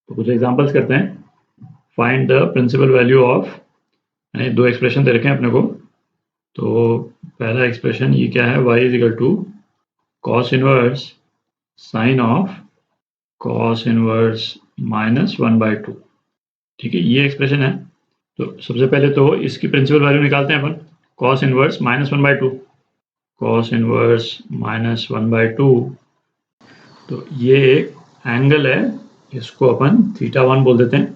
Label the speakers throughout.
Speaker 1: तो कुछ एग्जांपल्स करते हैं। Find the principal value of, दो एक्सप्रेशन दे रखे हैं अपने को। तो पहला एक्सप्रेशन ये क्या है, y is equal to cos inverse sine of cos inverse -1/2। ठीक है, ये एक्सप्रेशन है। तो सबसे पहले तो इसकी प्रिंसिपल वैल्यू निकालते हैं अपन। Cos inverse -1/2, cos inverse -1/2। तो ये एक एंगल है, इसको अपन θ1 बोल देते हैं।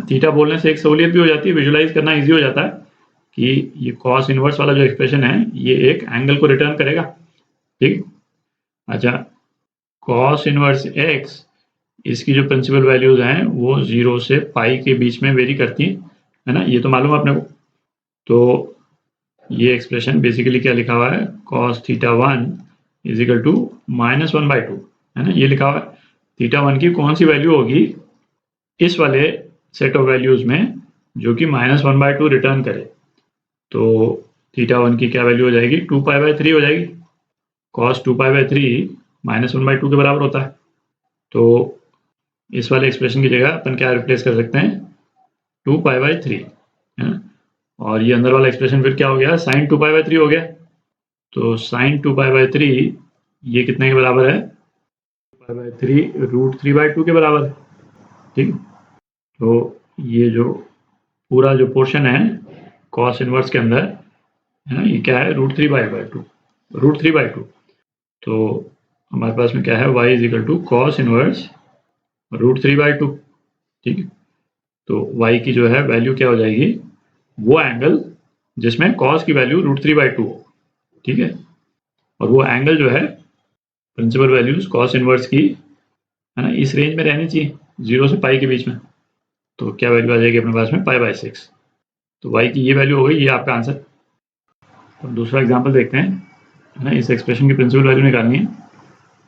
Speaker 1: थीटा बोलने से एक सहूलियत भी हो जाती है, विजुलाइज करना इजी हो जाता है कि ये कॉस इनवर्स वाला जो एक्सप्रेशन है ये एक एंगल को रिटर्न करेगा। ठीक। अच्छा, कॉस इनवर्स एक्स, इसकी जो प्रिंसिपल वैल्यूज हैं वो 0 से पाई के बीच में वेरी करती हैं, है ना, ये तो मालूम है अपने को। तो ये एक्सप्रेशन बेसिकली क्या लिखा हुआ है, cos θ1 इज इक्वल टू -1/2, है ना, ये लिखा हुआ है। θ1 की कौन सी वैल्यू होगी इस वाले सेट ऑफ वैल्यूज में जो कि -1/2 रिटर्न करे। तो θ1 की क्या वैल्यू हो जाएगी, 2π/3 हो जाएगी। cos 2π/3 -1/2 के बराबर होता है। तो इस वाले एक्सप्रेशन की जगह अपन क्या रिप्लेस कर सकते हैं, 2π/3, है ना। और ये अंदर वाला एक्सप्रेशन फिर क्या हो गया, sin 2π/3 हो गया। तो sin 2π/3 ये कितने के बराबर है, 2π/3 √3/2 के बराबर है। ठीक। तो ये जो पूरा जो पोर्शन है cos इनवर्स के अंदर, है ना, ये क्या है, √3/2। तो हमारे पास में क्या है, y is equal to cos inverse √3/2। ठीक है। तो y की जो है वैल्यू क्या हो जाएगी, वो एंगल जिसमें cos की वैल्यू √3/2 हो। ठीक है। और वो एंगल जो है प्रिंसिपल वैल्यूज cos इनवर्स की, है ना, इस रेंज में रहनी चाहिए 0 से पाई के बीच में। तो क्या वैल्यू आ जाएगी अपने पास में, π/6। तो y की ये वैल्यू हो गई, ये आपका आंसर। तो दूसरा एग्जांपल देखते हैं, है ना, इस एक्सप्रेशन की प्रिंसिपल वैल्यू निकालनी है।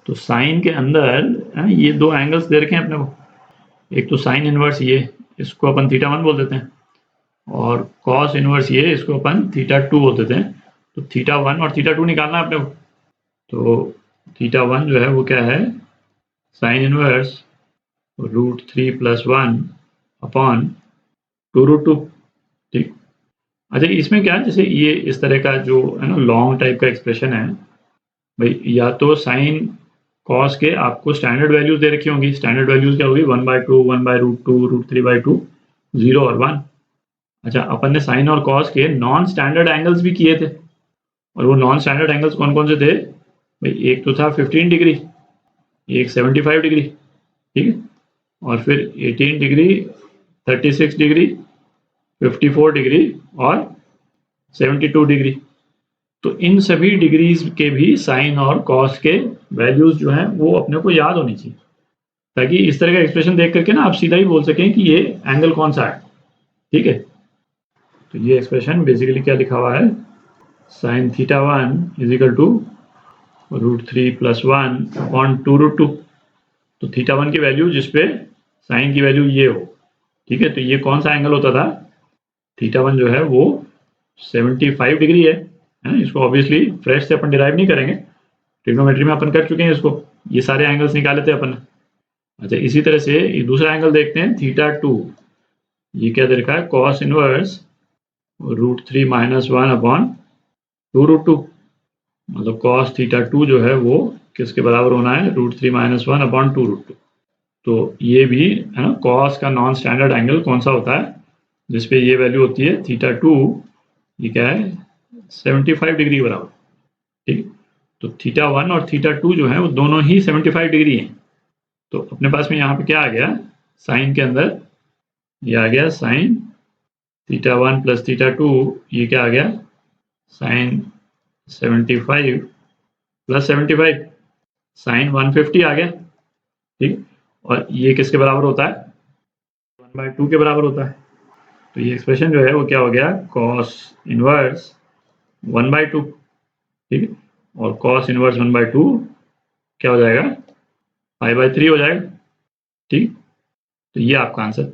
Speaker 1: तो साइन के अंदर, है ना, ये दो एंगल्स दे रखे हैं अपने को। एक तो साइन इनवर्स ये, इसको अपन θ1 बोल देते हैं, और कॉस इनवर्स ये, इसको अपन θ2 बोल देते हैं। तो θ1 और θ2 निकालना है अपने को। तो θ1 जो है वो क्या है, साइन इनवर्स √3 + 1 अपॉन 2√2। ठीक। अच्छा, इसमें क्या है, जैसे ये इस तरह का जो है ना लॉन्ग टाइप का एक्सप्रेशन है भाई, या तो साइन कॉस के आपको स्टैंडर्ड वैल्यूज दे रखी होंगी। स्टैंडर्ड वैल्यूज क्या होगी, 1/2, 1/√2, √3/2, 0 और 1। अच्छा, अपन ने साइन और कॉस के नॉन स्टैंडर्ड एंगल्स भी किए थे, और वो नॉन स्टैंडर्ड एंगल्स कौन कौन से थे भाई, एक तो था 15 डिग्री, एक 75 डिग्री, ठीक है, और फिर 18 डिग्री, 36 डिग्री, 54 डिग्री और 72 डिग्री। तो इन सभी डिग्रीज के भी साइन और कॉस के वैल्यूज जो हैं वो अपने को याद होनी चाहिए, ताकि इस तरह का एक्सप्रेशन देख करके ना आप सीधा ही बोल सकें कि ये एंगल कौन सा है। ठीक है। तो ये एक्सप्रेशन बेसिकली क्या लिखा हुआ है, sin θ1 is equal to √3 + 1 upon 2√2। तो θ1 की वैल्यू जिसपे साइन की वैल्यू ये हो, ठीक है, तो ये कौन सा एंगल होता था, θ1 जो है वो 75 डिग्री है ना। इसको ऑब्वियसली फ्रेश से अपन डिराइव नहीं करेंगे, ट्रिग्नोमेट्री में अपन कर चुके हैं इसको, ये सारे एंगल्स निकाले थे अपन। अच्छा, इसी तरह से दूसरा एंगल देखते हैं, θ2, ये क्या दे रखा है, cos इनवर्स √3 - 1 अपॉन 2√2। मतलब cos θ2 जो है वो किसके बराबर होना है, √3 - 1 अपॉन 2√2। तो ये भी है ना, cos का नॉन स्टैंडर्ड एंगल कौन सा होता है, जिसपे ये वैल्यू होती है θ2, ये क्या है, 75 डिग्री के बराबर। ठीक। तो θ1 और θ2 जो है वो दोनों ही 75 डिग्री हैं। तो अपने पास में यहाँ पे क्या आ गया, साइन के अंदर ये आ गया साइन θ1 + θ2, ये क्या आ गया, साइन 75 + 75, साइन 150 आ गया। ठीक। और ये किसके बराबर होता है, 1/2 के बराबर होता है। तो ये एक्सप्रेशन जो है वो क्या हो गया, cos इनवर्स 1/2। ठीक है। और cos इनवर्स 1/2 क्या हो जाएगा, π/3 हो जाएगा। ठीक। तो ये आपका आंसर।